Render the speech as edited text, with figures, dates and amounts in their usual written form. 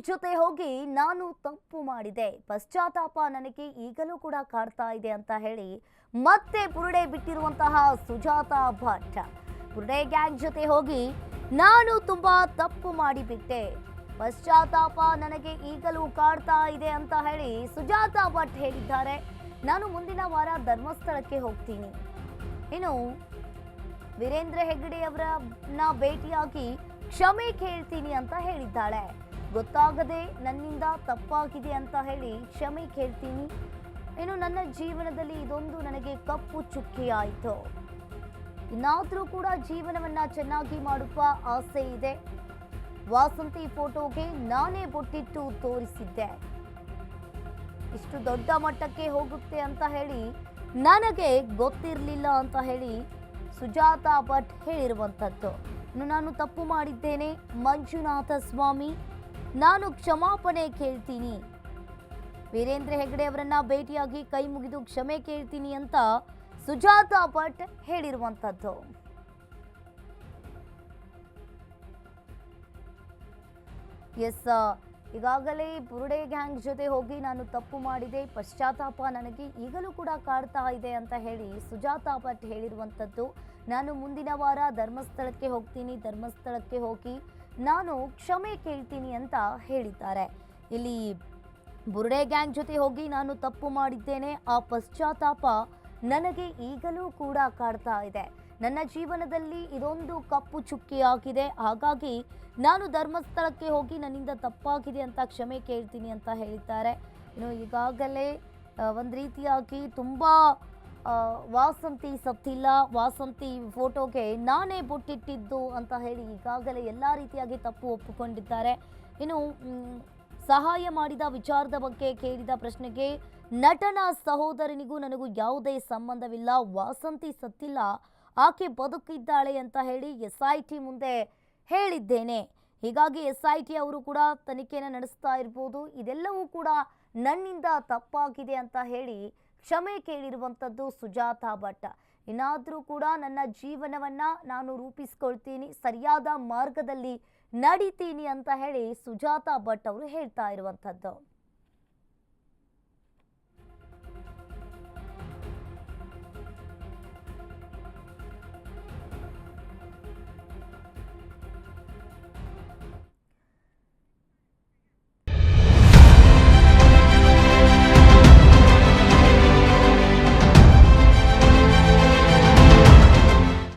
ಜೊತೆ ಹೋಗಿ ನಾನು ತಪ್ಪು ಮಾಡಿದೆ, ಪಶ್ಚಾತ್ತಾಪ ನನಗೆ ಈಗಲೂ ಕೂಡ ಕಾಡ್ತಾ ಇದೆ ಅಂತ ಹೇಳಿ ಮತ್ತೆ ಬುರುಡೆ ಬಿಟ್ಟಿರುವಂತಹ ಸುಜಾತಾ ಭಟ್. ಬುರುಡೆ ಗ್ಯಾಂಗ್ ಜೊತೆ ಹೋಗಿ ನಾನು ತುಂಬಾ ತಪ್ಪು ಮಾಡಿಬಿಟ್ಟೆ, ಪಶ್ಚಾತ್ತಾಪ ನನಗೆ ಈಗಲೂ ಕಾಡ್ತಾ ಇದೆ ಅಂತ ಹೇಳಿ ಸುಜಾತಾ ಭಟ್ ಹೇಳಿದ್ದಾರೆ. ನಾನು ಮುಂದಿನ ವಾರ ಧರ್ಮಸ್ಥಳಕ್ಕೆ ಹೋಗ್ತೀನಿ, ಇನ್ನು ವೀರೇಂದ್ರ ಹೆಗ್ಗಡೆ ಅವರನ್ನ ಭೇಟಿಯಾಗಿ ಕ್ಷಮೆ ಕೇಳ್ತೀನಿ ಅಂತ ಹೇಳಿದ್ದಾಳೆ. ಗೊತ್ತಾಗದೆ ನನ್ನಿಂದ ತಪ್ಪಾಗಿದೆ ಅಂತ ಹೇಳಿ ಕ್ಷಮೆ ಕೇಳ್ತೀನಿ. ಇನ್ನು ನನ್ನ ಜೀವನದಲ್ಲಿ ಇದೊಂದು ನನಗೆ ಕಪ್ಪು ಚುಕ್ಕೆಯಾಯಿತು. ಇನ್ನಾದರೂ ಕೂಡ ಜೀವನವನ್ನ ಚೆನ್ನಾಗಿ ಮಾಡುವ ಆಸೆ ಇದೆ. ವಾಸಂತಿ ಫೋಟೋಗೆ ನಾನೇ ಬೊಟ್ಟಿಟ್ಟು ತೋರಿಸಿದ್ದೆ. ಇಷ್ಟು ದೊಡ್ಡ ಮಟ್ಟಕ್ಕೆ ಹೋಗುತ್ತೆ ಅಂತ ಹೇಳಿ ನನಗೆ ಗೊತ್ತಿರಲಿಲ್ಲ ಅಂತ ಹೇಳಿ ಸುಜಾತಾ ಭಟ್ ಹೇಳಿರುವಂಥದ್ದು. ಇನ್ನು ನಾನು ತಪ್ಪು ಮಾಡಿದ್ದೇನೆ ಮಂಜುನಾಥ ಸ್ವಾಮಿ, ನಾನು ಕ್ಷಮಾಪಣೆ ಕೇಳ್ತೀನಿ. ವೀರೇಂದ್ರ ಹೆಗ್ಗಡೆ ಅವರನ್ನ ಭೇಟಿಯಾಗಿ ಕೈ ಮುಗಿದು ಕ್ಷಮೆ ಕೇಳ್ತೀನಿ ಅಂತ ಸುಜಾತಾ ಭಟ್ ಹೇಳಿರುವಂಥದ್ದು. ಎಸ್, ಈಗಾಗಲೇ ಬುರುಡೆ ಗ್ಯಾಂಗ್ ಜೊತೆ ಹೋಗಿ ನಾನು ತಪ್ಪು ಮಾಡಿದೆ, ಪಶ್ಚಾತ್ತಾಪ ನನಗೆ ಈಗಲೂ ಕೂಡ ಕಾಡ್ತಾ ಇದೆ ಅಂತ ಹೇಳಿ ಸುಜಾತಾ ಭಟ್ ಹೇಳಿರುವಂಥದ್ದು. ನಾನು ಮುಂದಿನ ವಾರ ಧರ್ಮಸ್ಥಳಕ್ಕೆ ಹೋಗ್ತೀನಿ, ಧರ್ಮಸ್ಥಳಕ್ಕೆ ಹೋಗಿ ನಾನು ಕ್ಷಮೆ ಕೇಳ್ತೀನಿ ಅಂತ ಹೇಳಿದ್ದಾರೆ. ಇಲ್ಲಿ ಬುರುಡೆ ಗ್ಯಾಂಗ್ ಜೊತೆ ಹೋಗಿ ನಾನು ತಪ್ಪು ಮಾಡಿದ್ದೇನೆ, ಆ ಪಶ್ಚಾತ್ತಾಪ ನನಗೆ ಈಗಲೂ ಕೂಡ ಕಾಡ್ತಾ ಇದೆ. ನನ್ನ ಜೀವನದಲ್ಲಿ ಇದೊಂದು ಕಪ್ಪು ಚುಕ್ಕಿಯಾಗಿದೆ, ಹಾಗಾಗಿ ನಾನು ಧರ್ಮಸ್ಥಳಕ್ಕೆ ಹೋಗಿ ನನ್ನಿಂದ ತಪ್ಪಾಗಿದೆ ಅಂತ ಕ್ಷಮೆ ಕೇಳ್ತೀನಿ ಅಂತ ಹೇಳಿದ್ದಾರೆ. ಇನ್ನು ಈಗಾಗಲೇ ಒಂದು ರೀತಿಯಾಗಿ ತುಂಬ ವಾಸಂತಿ ಸತ್ತಿಲ್ಲ, ವಾಸಂತಿ ಫೋಟೋಗೆ ನಾನೇ ಬೊಟ್ಟಿಟ್ಟಿದ್ದು ಅಂತ ಹೇಳಿ ಈಗಾಗಲೇ ಎಲ್ಲ ರೀತಿಯಾಗಿ ತಪ್ಪು ಒಪ್ಪಿಕೊಂಡಿದ್ದಾರೆ. ಇನ್ನು ಸಹಾಯ ಮಾಡಿದ ವಿಚಾರದ ಬಗ್ಗೆ ಕೇಳಿದ ಪ್ರಶ್ನೆಗೆ ನಟನ ಸಹೋದರನಿಗೂ ನನಗೂ ಯಾವುದೇ ಸಂಬಂಧವಿಲ್ಲ, ವಾಸಂತಿ ಸತ್ತಿಲ್ಲ, ಆಕೆ ಬದುಕಿದ್ದಾಳೆ ಅಂತ ಹೇಳಿ SIT ಮುಂದೆ ಹೇಳಿದ್ದೇನೆ. ಹೀಗಾಗಿ SIT ಅವರು ಕೂಡ ತನಿಖೆಯನ್ನು ನಡೆಸ್ತಾ ಇರ್ಬೋದು. ಇದೆಲ್ಲವೂ ಕೂಡ ನನ್ನಿಂದ ತಪ್ಪಾಗಿದೆ ಅಂತ ಹೇಳಿ ಕ್ಷಮೆ ಕೇಳಿರುವಂಥದ್ದು ಸುಜಾತಾ ಭಟ್. ಇನ್ನಾದರೂ ಕೂಡ ನನ್ನ ಜೀವನವನ್ನು ನಾನು ರೂಪಿಸ್ಕೊಳ್ತೀನಿ, ಸರಿಯಾದ ಮಾರ್ಗದಲ್ಲಿ ನಡಿತೀನಿ ಅಂತ ಹೇಳಿ ಸುಜಾತಾ ಭಟ್ ಅವರು ಹೇಳ್ತಾ ಇರುವಂಥದ್ದು.